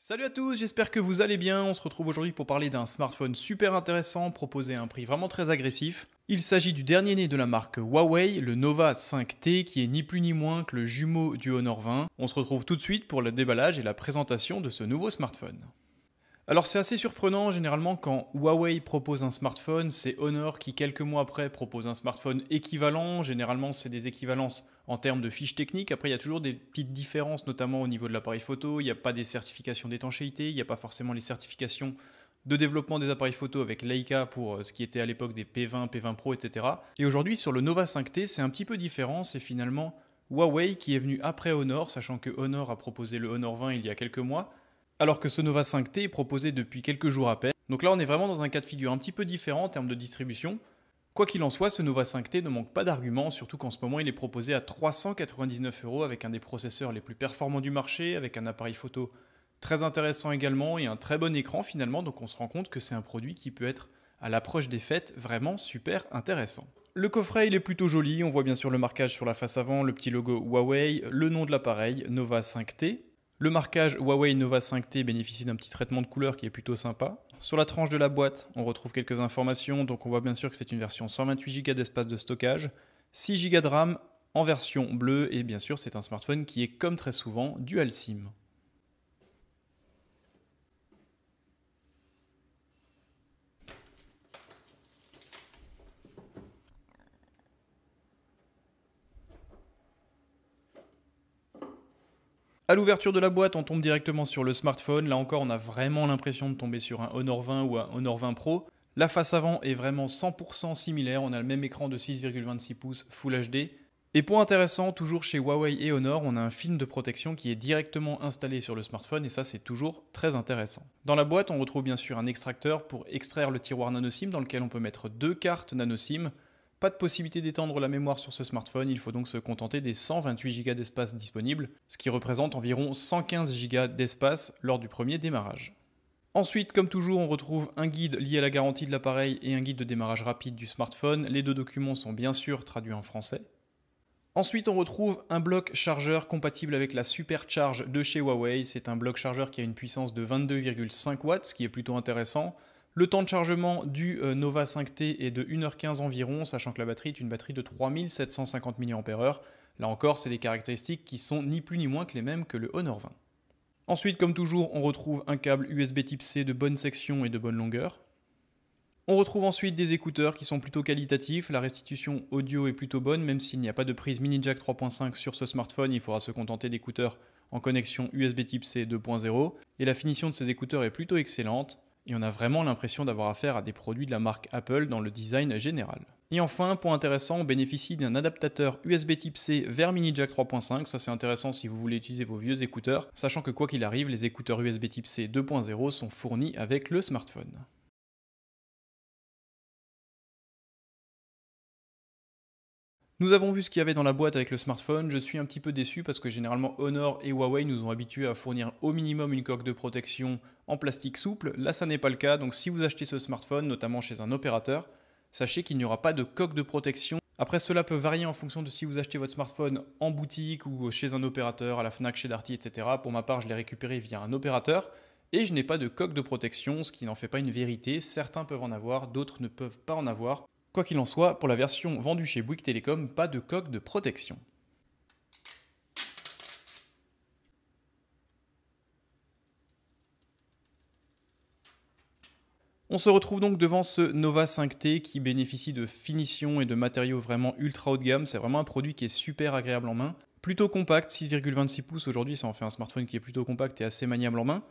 Salut à tous, j'espère que vous allez bien. On se retrouve aujourd'hui pour parler d'un smartphone super intéressant proposé à un prix vraiment très agressif. Il s'agit du dernier né de la marque Huawei, le Nova 5T, qui est ni plus ni moins que le jumeau du Honor 20. On se retrouve tout de suite pour le déballage et la présentation de ce nouveau smartphone. Alors c'est assez surprenant, généralement quand Huawei propose un smartphone, c'est Honor qui quelques mois après propose un smartphone équivalent. Généralement c'est des équivalences en termes de fiches techniques. Après il y a toujours des petites différences, notamment au niveau de l'appareil photo. Il n'y a pas des certifications d'étanchéité, il n'y a pas forcément les certifications de développement des appareils photo avec Leica pour ce qui était à l'époque des P20, P20 Pro, etc. Et aujourd'hui sur le Nova 5T c'est un petit peu différent, c'est finalement Huawei qui est venu après Honor, sachant que Honor a proposé le Honor 20 il y a quelques mois, alors que ce Nova 5T est proposé depuis quelques jours à peine. Donc là on est vraiment dans un cas de figure un petit peu différent en termes de distribution. Quoi qu'il en soit, ce Nova 5T ne manque pas d'arguments, surtout qu'en ce moment il est proposé à 399 € avec un des processeurs les plus performants du marché, avec un appareil photo très intéressant également et un très bon écran finalement, donc on se rend compte que c'est un produit qui peut être à l'approche des fêtes vraiment super intéressant. Le coffret il est plutôt joli, on voit bien sûr le marquage sur la face avant, le petit logo Huawei, le nom de l'appareil Nova 5T. Le marquage Huawei Nova 5T bénéficie d'un petit traitement de couleur qui est plutôt sympa. Sur la tranche de la boîte, on retrouve quelques informations, donc on voit bien sûr que c'est une version 128 Go d'espace de stockage, 6 Go de RAM en version bleue, et bien sûr c'est un smartphone qui est comme très souvent dual SIM. À l'ouverture de la boîte, on tombe directement sur le smartphone. Là encore, on a vraiment l'impression de tomber sur un Honor 20 ou un Honor 20 Pro. La face avant est vraiment 100% similaire. On a le même écran de 6,26 pouces Full HD. Et point intéressant, toujours chez Huawei et Honor, on a un film de protection qui est directement installé sur le smartphone et ça c'est toujours très intéressant. Dans la boîte, on retrouve bien sûr un extracteur pour extraire le tiroir nano SIM dans lequel on peut mettre 2 cartes nano SIM. Pas de possibilité d'étendre la mémoire sur ce smartphone, il faut donc se contenter des 128 Go d'espace disponibles, ce qui représente environ 115 Go d'espace lors du premier démarrage. Ensuite, comme toujours, on retrouve un guide lié à la garantie de l'appareil et un guide de démarrage rapide du smartphone. Les deux documents sont bien sûr traduits en français. Ensuite, on retrouve un bloc chargeur compatible avec la Supercharge de chez Huawei. C'est un bloc chargeur qui a une puissance de 22,5 watts, ce qui est plutôt intéressant. Le temps de chargement du Nova 5T est de 1h15 environ, sachant que la batterie est une batterie de 3750 mAh. Là encore, c'est des caractéristiques qui sont ni plus ni moins que les mêmes que le Honor 20. Ensuite, comme toujours, on retrouve un câble USB type C de bonne section et de bonne longueur. On retrouve ensuite des écouteurs qui sont plutôt qualitatifs, la restitution audio est plutôt bonne, même s'il n'y a pas de prise mini jack 3.5 sur ce smartphone, il faudra se contenter d'écouteurs en connexion USB type C 2.0, et la finition de ces écouteurs est plutôt excellente, et on a vraiment l'impression d'avoir affaire à des produits de la marque Apple dans le design général. Et enfin, point intéressant, on bénéficie d'un adaptateur USB type C vers mini jack 3.5, ça c'est intéressant si vous voulez utiliser vos vieux écouteurs, sachant que quoi qu'il arrive, les écouteurs USB type C 2.0 sont fournis avec le smartphone. Nous avons vu ce qu'il y avait dans la boîte avec le smartphone, je suis un petit peu déçu parce que généralement Honor et Huawei nous ont habitués à fournir au minimum une coque de protection en plastique souple. Là ça n'est pas le cas, donc si vous achetez ce smartphone, notamment chez un opérateur, sachez qu'il n'y aura pas de coque de protection. Après cela peut varier en fonction de si vous achetez votre smartphone en boutique ou chez un opérateur, à la Fnac, chez Darty, etc. Pour ma part je l'ai récupéré via un opérateur et je n'ai pas de coque de protection, ce qui n'en fait pas une vérité. Certains peuvent en avoir, d'autres ne peuvent pas en avoir. Quoi qu'il en soit, pour la version vendue chez Bouygues Telecom, pas de coque de protection. On se retrouve donc devant ce Nova 5T qui bénéficie de finition et de matériaux vraiment ultra haut de gamme. C'est vraiment un produit qui est super agréable en main. Plutôt compact, 6,26 pouces aujourd'hui, ça en fait un smartphone qui est plutôt compact et assez maniable en main.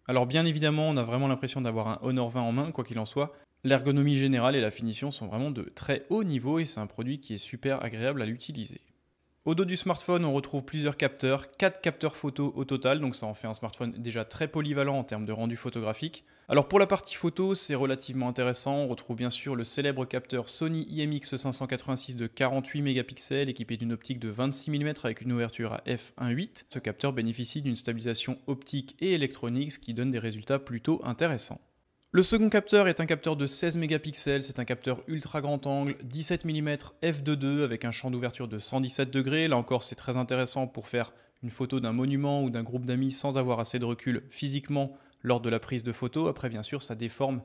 Alors bien évidemment, on a vraiment l'impression d'avoir un Honor 20 en main, quoi qu'il en soit. L'ergonomie générale et la finition sont vraiment de très haut niveau et c'est un produit qui est super agréable à l'utiliser. Au dos du smartphone, on retrouve plusieurs capteurs, 4 capteurs photo au total, donc ça en fait un smartphone déjà très polyvalent en termes de rendu photographique. Alors pour la partie photo, c'est relativement intéressant, on retrouve bien sûr le célèbre capteur Sony IMX586 de 48 mégapixels équipé d'une optique de 26 mm avec une ouverture à f1.8. Ce capteur bénéficie d'une stabilisation optique et électronique, ce qui donne des résultats plutôt intéressants. Le second capteur est un capteur de 16 mégapixels, c'est un capteur ultra grand angle, 17 mm f2.2 avec un champ d'ouverture de 117 degrés. Là encore c'est très intéressant pour faire une photo d'un monument ou d'un groupe d'amis sans avoir assez de recul physiquement lors de la prise de photo. Après, bien sûr, ça déforme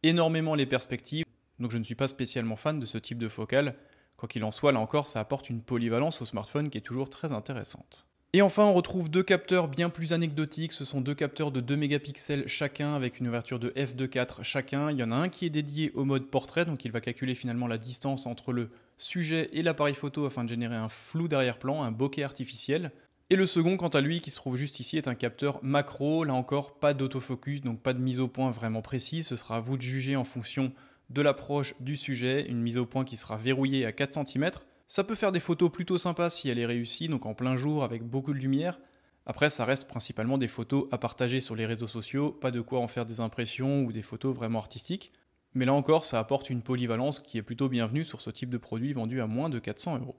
énormément les perspectives, donc je ne suis pas spécialement fan de ce type de focale. Quoi qu'il en soit, là encore, ça apporte une polyvalence au smartphone qui est toujours très intéressante. Et enfin, on retrouve deux capteurs bien plus anecdotiques. Ce sont deux capteurs de 2 mégapixels chacun avec une ouverture de f2.4 chacun. Il y en a un qui est dédié au mode portrait, donc il va calculer finalement la distance entre le sujet et l'appareil photo afin de générer un flou d'arrière-plan, un bokeh artificiel. Et le second, quant à lui, qui se trouve juste ici, est un capteur macro. Là encore, pas d'autofocus, donc pas de mise au point vraiment précise. Ce sera à vous de juger en fonction de l'approche du sujet. Une mise au point qui sera verrouillée à 4 cm. Ça peut faire des photos plutôt sympas si elle est réussie, donc en plein jour avec beaucoup de lumière. Après, ça reste principalement des photos à partager sur les réseaux sociaux, pas de quoi en faire des impressions ou des photos vraiment artistiques. Mais là encore, ça apporte une polyvalence qui est plutôt bienvenue sur ce type de produit vendu à moins de 400 €.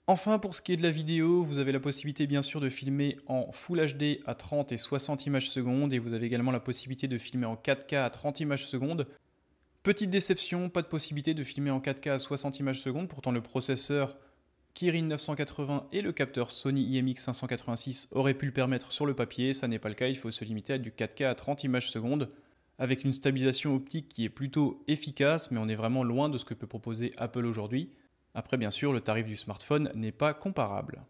Enfin, pour ce qui est de la vidéo, vous avez la possibilité bien sûr de filmer en Full HD à 30 et 60 images secondes, et vous avez également la possibilité de filmer en 4K à 30 images secondes. Petite déception, pas de possibilité de filmer en 4K à 60 images secondes, pourtant le processeur Kirin 980 et le capteur Sony IMX 586 auraient pu le permettre sur le papier, ça n'est pas le cas, il faut se limiter à du 4K à 30 images secondes, avec une stabilisation optique qui est plutôt efficace, mais on est vraiment loin de ce que peut proposer Apple aujourd'hui. Après bien sûr, le tarif du smartphone n'est pas comparable.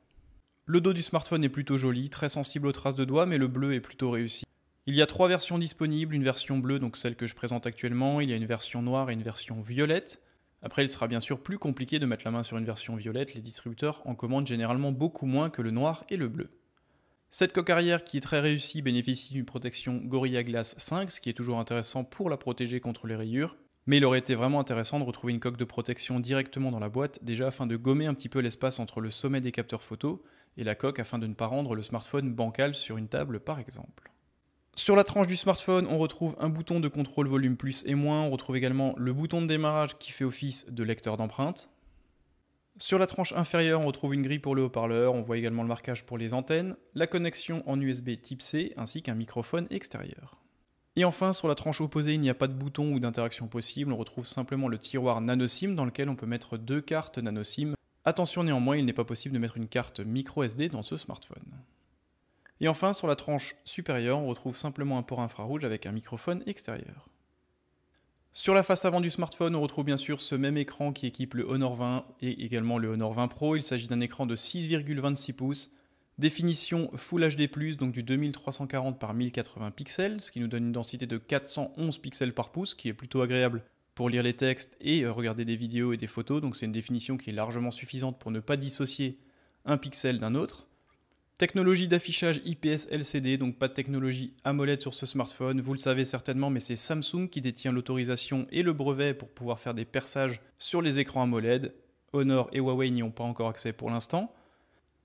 Le dos du smartphone est plutôt joli, très sensible aux traces de doigts, mais le bleu est plutôt réussi. Il y a 3 versions disponibles, une version bleue, donc celle que je présente actuellement, il y a une version noire et une version violette. Après, il sera bien sûr plus compliqué de mettre la main sur une version violette, les distributeurs en commandent généralement beaucoup moins que le noir et le bleu. Cette coque arrière qui est très réussie bénéficie d'une protection Gorilla Glass 5, ce qui est toujours intéressant pour la protéger contre les rayures. Mais il aurait été vraiment intéressant de retrouver une coque de protection directement dans la boîte, déjà afin de gommer un petit peu l'espace entre le sommet des capteurs photo et la coque afin de ne pas rendre le smartphone bancal sur une table par exemple. Sur la tranche du smartphone, on retrouve un bouton de contrôle volume plus et moins, on retrouve également le bouton de démarrage qui fait office de lecteur d'empreintes. Sur la tranche inférieure, on retrouve une grille pour le haut-parleur, on voit également le marquage pour les antennes, la connexion en USB type C ainsi qu'un microphone extérieur. Et enfin, sur la tranche opposée, il n'y a pas de bouton ou d'interaction possible, on retrouve simplement le tiroir NanoSIM dans lequel on peut mettre 2 cartes NanoSIM. Attention néanmoins, il n'est pas possible de mettre une carte micro SD dans ce smartphone. Et enfin, sur la tranche supérieure, on retrouve simplement un port infrarouge avec un microphone extérieur. Sur la face avant du smartphone, on retrouve bien sûr ce même écran qui équipe le Honor 20 et également le Honor 20 Pro. Il s'agit d'un écran de 6,26 pouces, définition Full HD+, donc du 2340 par 1080 pixels, ce qui nous donne une densité de 411 pixels par pouce, qui est plutôt agréable pour lire les textes et regarder des vidéos et des photos. Donc c'est une définition qui est largement suffisante pour ne pas dissocier un pixel d'un autre. Technologie d'affichage IPS LCD, donc pas de technologie AMOLED sur ce smartphone. Vous le savez certainement, mais c'est Samsung qui détient l'autorisation et le brevet pour pouvoir faire des perçages sur les écrans AMOLED. Honor et Huawei n'y ont pas encore accès pour l'instant.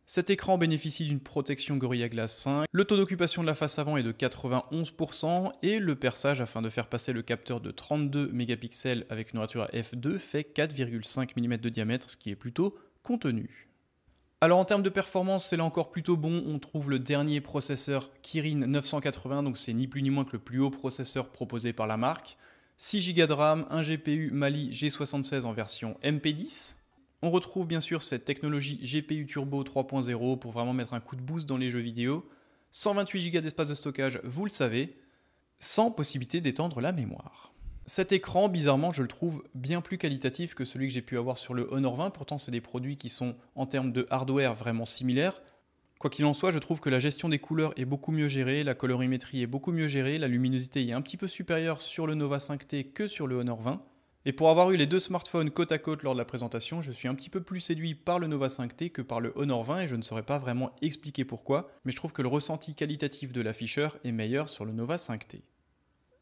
Cet écran bénéficie d'une protection Gorilla Glass 5. Le taux d'occupation de la face avant est de 91% et le perçage afin de faire passer le capteur de 32 mégapixels avec une ouverture à f2 fait 4,5 mm de diamètre, ce qui est plutôt contenu. Alors en termes de performance, c'est là encore plutôt bon, on trouve le dernier processeur Kirin 980, donc c'est ni plus ni moins que le plus haut processeur proposé par la marque. 6 Go de RAM, un GPU Mali G76 en version MP10. On retrouve bien sûr cette technologie GPU Turbo 3.0 pour vraiment mettre un coup de boost dans les jeux vidéo. 128 Go d'espace de stockage, vous le savez, sans possibilité d'étendre la mémoire. Cet écran, bizarrement, je le trouve bien plus qualitatif que celui que j'ai pu avoir sur le Honor 20. Pourtant, c'est des produits qui sont, en termes de hardware, vraiment similaires. Quoi qu'il en soit, je trouve que la gestion des couleurs est beaucoup mieux gérée, la colorimétrie est beaucoup mieux gérée, la luminosité est un petit peu supérieure sur le Nova 5T que sur le Honor 20. Et pour avoir eu les deux smartphones côte à côte lors de la présentation, je suis un petit peu plus séduit par le Nova 5T que par le Honor 20 et je ne saurais pas vraiment expliquer pourquoi, mais je trouve que le ressenti qualitatif de l'afficheur est meilleur sur le Nova 5T.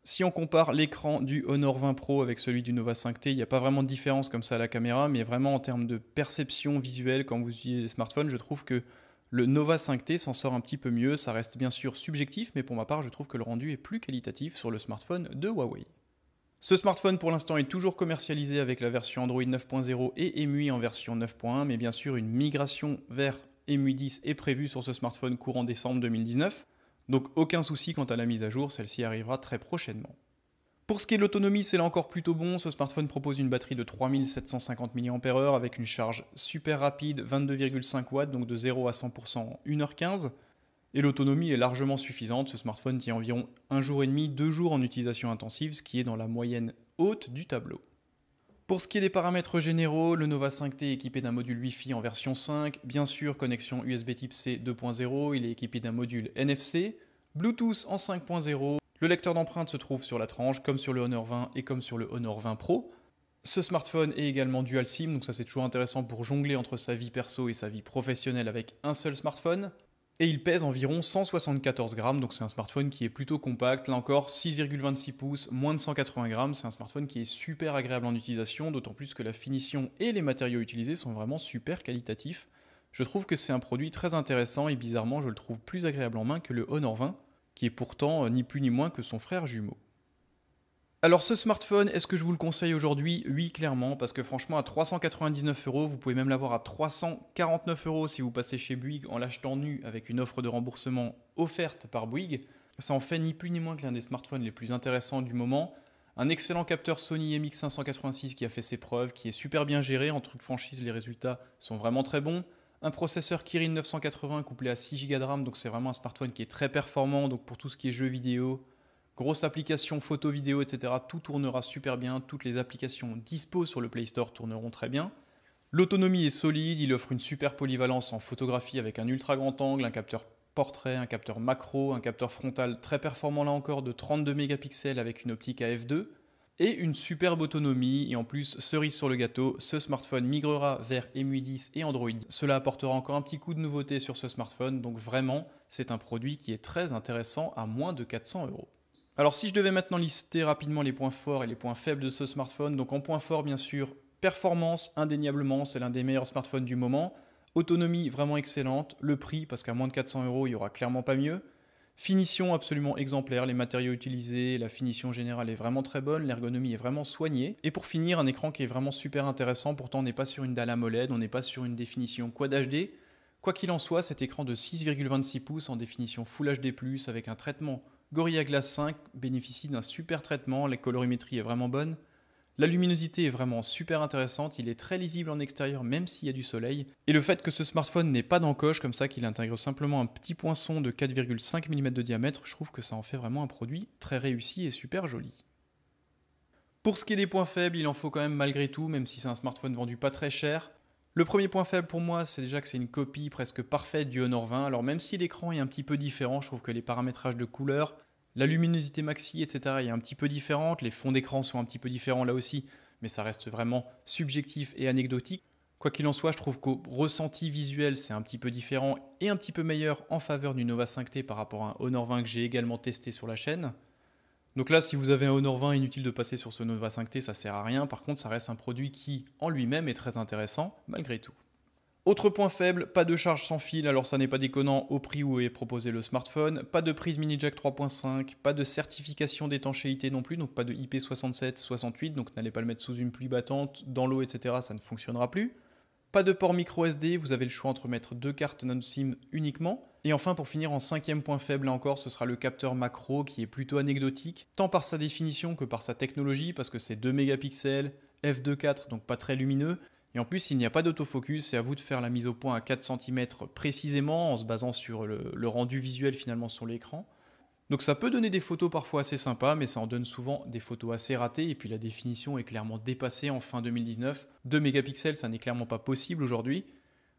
Si on compare l'écran du Honor 20 Pro avec celui du Nova 5T, il n'y a pas vraiment de différence comme ça à la caméra, mais vraiment en termes de perception visuelle quand vous utilisez des smartphones, je trouve que le Nova 5T s'en sort un petit peu mieux. Ça reste bien sûr subjectif, mais pour ma part, je trouve que le rendu est plus qualitatif sur le smartphone de Huawei. Ce smartphone pour l'instant est toujours commercialisé avec la version Android 9.0 et EMUI en version 9.1, mais bien sûr une migration vers EMUI 10 est prévue sur ce smartphone courant décembre 2019. Donc aucun souci quant à la mise à jour, celle-ci arrivera très prochainement. Pour ce qui est de l'autonomie, c'est là encore plutôt bon. Ce smartphone propose une batterie de 3750 mAh avec une charge super rapide, 22,5 watts, donc de 0 à 100% en 1h15. Et l'autonomie est largement suffisante. Ce smartphone tient environ 1 jour et demi, 2 jours en utilisation intensive, ce qui est dans la moyenne haute du tableau. Pour ce qui est des paramètres généraux, le Nova 5T est équipé d'un module Wi-Fi en version 5, bien sûr connexion USB Type C 2.0, il est équipé d'un module NFC, Bluetooth en 5.0, le lecteur d'empreintes se trouve sur la tranche comme sur le Honor 20 et comme sur le Honor 20 Pro. Ce smartphone est également dual SIM, donc ça c'est toujours intéressant pour jongler entre sa vie perso et sa vie professionnelle avec un seul smartphone. Et il pèse environ 174 grammes, donc c'est un smartphone qui est plutôt compact. Là encore, 6,26 pouces, moins de 180 grammes. C'est un smartphone qui est super agréable en utilisation, d'autant plus que la finition et les matériaux utilisés sont vraiment super qualitatifs. Je trouve que c'est un produit très intéressant et bizarrement, je le trouve plus agréable en main que le Honor 20, qui est pourtant ni plus ni moins que son frère jumeau. Alors ce smartphone, est-ce que je vous le conseille aujourd'hui? Oui, clairement, parce que franchement à 399 €, vous pouvez même l'avoir à 349 € si vous passez chez Bouygues en l'achetant nu avec une offre de remboursement offerte par Bouygues. Ça en fait ni plus ni moins que l'un des smartphones les plus intéressants du moment. Un excellent capteur Sony MX586 qui a fait ses preuves, qui est super bien géré, en toute franchise les résultats sont vraiment très bons. Un processeur Kirin 980 couplé à 6 Go de RAM, donc c'est vraiment un smartphone qui est très performant, donc pour tout ce qui est jeux vidéo, grosse application photo, vidéo, etc. Tout tournera super bien. Toutes les applications dispo sur le Play Store tourneront très bien. L'autonomie est solide. Il offre une super polyvalence en photographie avec un ultra grand angle, un capteur portrait, un capteur macro, un capteur frontal très performant là encore de 32 mégapixels avec une optique à f2 et une superbe autonomie. Et en plus, cerise sur le gâteau, ce smartphone migrera vers EMUI 10 et Android. Cela apportera encore un petit coup de nouveauté sur ce smartphone. Donc vraiment, c'est un produit qui est très intéressant à moins de 400 €. Alors si je devais maintenant lister rapidement les points forts et les points faibles de ce smartphone, donc en point fort bien sûr, performance indéniablement, c'est l'un des meilleurs smartphones du moment, autonomie vraiment excellente, le prix parce qu'à moins de 400 €, il n'y aura clairement pas mieux, finition absolument exemplaire, les matériaux utilisés, la finition générale est vraiment très bonne, l'ergonomie est vraiment soignée, et pour finir un écran qui est vraiment super intéressant, pourtant on n'est pas sur une dalle AMOLED, on n'est pas sur une définition Quad HD, quoi qu'il en soit cet écran de 6,26 pouces en définition Full HD+, avec un traitement Gorilla Glass 5 bénéficie d'un super traitement, la colorimétrie est vraiment bonne, la luminosité est vraiment super intéressante, il est très lisible en extérieur même s'il y a du soleil, et le fait que ce smartphone n'ait pas d'encoche comme ça, qu'il intègre simplement un petit poinçon de 4,5 mm de diamètre, je trouve que ça en fait vraiment un produit très réussi et super joli. Pour ce qui est des points faibles, il en faut quand même malgré tout, même si c'est un smartphone vendu pas très cher. Le premier point faible pour moi, c'est déjà que c'est une copie presque parfaite du Honor 20. Alors même si l'écran est un petit peu différent, je trouve que les paramétrages de couleurs, la luminosité maxi, etc. est un petit peu différente. Les fonds d'écran sont un petit peu différents là aussi, mais ça reste vraiment subjectif et anecdotique. Quoi qu'il en soit, je trouve qu'au ressenti visuel, c'est un petit peu différent et un petit peu meilleur en faveur du Nova 5T par rapport à un Honor 20 que j'ai également testé sur la chaîne. Donc là, si vous avez un Honor 20, inutile de passer sur ce Nova 5T, ça sert à rien. Par contre, ça reste un produit qui, en lui-même, est très intéressant, malgré tout. Autre point faible, pas de charge sans fil, alors ça n'est pas déconnant au prix où est proposé le smartphone. Pas de prise mini jack 3.5, pas de certification d'étanchéité non plus, donc pas de IP67-68, donc n'allez pas le mettre sous une pluie battante, dans l'eau, etc. Ça ne fonctionnera plus. Pas de port micro SD, vous avez le choix entre mettre 2 cartes non-SIM uniquement. Et enfin, pour finir en cinquième point faible là encore, ce sera le capteur macro qui est plutôt anecdotique, tant par sa définition que par sa technologie, parce que c'est 2 mégapixels, f2.4, donc pas très lumineux. Et en plus, il n'y a pas d'autofocus, c'est à vous de faire la mise au point à 4 cm précisément, en se basant sur le rendu visuel finalement sur l'écran. Donc ça peut donner des photos parfois assez sympas, mais ça en donne souvent des photos assez ratées, et puis la définition est clairement dépassée en fin 2019. 2 mégapixels, ça n'est clairement pas possible aujourd'hui.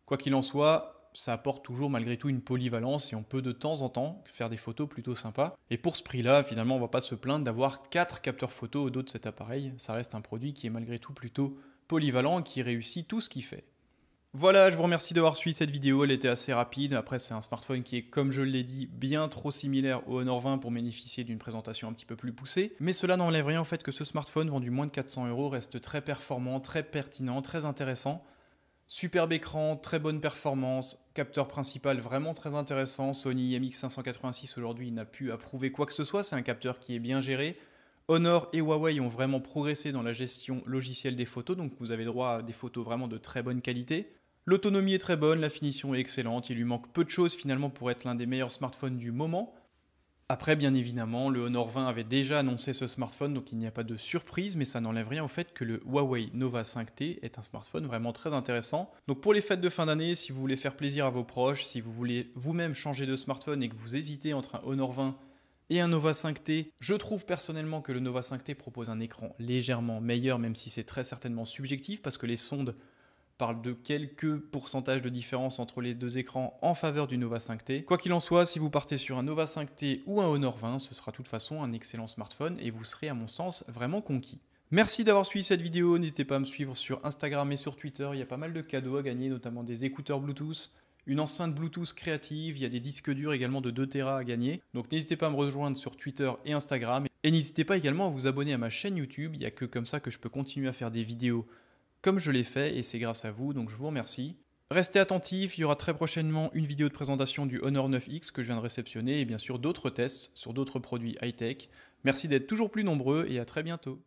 Quoi qu'il en soit, ça apporte toujours malgré tout une polyvalence, et on peut de temps en temps faire des photos plutôt sympas. Et pour ce prix-là, finalement, on ne va pas se plaindre d'avoir 4 capteurs photo au dos de cet appareil. Ça reste un produit qui est malgré tout plutôt polyvalent, et qui réussit tout ce qu'il fait. Voilà, je vous remercie d'avoir suivi cette vidéo, elle était assez rapide. Après, c'est un smartphone qui est, comme je l'ai dit, bien trop similaire au Honor 20 pour bénéficier d'une présentation un petit peu plus poussée. Mais cela n'enlève rien au fait que ce smartphone vendu moins de 400 € reste très performant, très pertinent, très intéressant. Superbe écran, très bonne performance, capteur principal vraiment très intéressant. Sony MX586 aujourd'hui n'a pu approuver quoi que ce soit, c'est un capteur qui est bien géré. Honor et Huawei ont vraiment progressé dans la gestion logicielle des photos, donc vous avez droit à des photos vraiment de très bonne qualité. L'autonomie est très bonne, la finition est excellente, il lui manque peu de choses finalement pour être l'un des meilleurs smartphones du moment. Après, bien évidemment, le Honor 20 avait déjà annoncé ce smartphone, donc il n'y a pas de surprise, mais ça n'enlève rien au fait que le Huawei Nova 5T est un smartphone vraiment très intéressant. Donc pour les fêtes de fin d'année, si vous voulez faire plaisir à vos proches, si vous voulez vous-même changer de smartphone et que vous hésitez entre un Honor 20 et un Nova 5T, je trouve personnellement que le Nova 5T propose un écran légèrement meilleur, même si c'est très certainement subjectif, parce que les sondes parle de quelques pourcentages de différence entre les deux écrans en faveur du Nova 5T. Quoi qu'il en soit, si vous partez sur un Nova 5T ou un Honor 20, ce sera de toute façon un excellent smartphone et vous serez à mon sens vraiment conquis. Merci d'avoir suivi cette vidéo, n'hésitez pas à me suivre sur Instagram et sur Twitter, il y a pas mal de cadeaux à gagner, notamment des écouteurs Bluetooth, une enceinte Bluetooth créative, il y a des disques durs également de 2 Tera à gagner. Donc n'hésitez pas à me rejoindre sur Twitter et Instagram. Et n'hésitez pas également à vous abonner à ma chaîne YouTube, il n'y a que comme ça que je peux continuer à faire des vidéos comme je l'ai fait et c'est grâce à vous, donc je vous remercie. Restez attentifs, il y aura très prochainement une vidéo de présentation du Honor 9X que je viens de réceptionner et bien sûr d'autres tests sur d'autres produits high-tech. Merci d'être toujours plus nombreux et à très bientôt.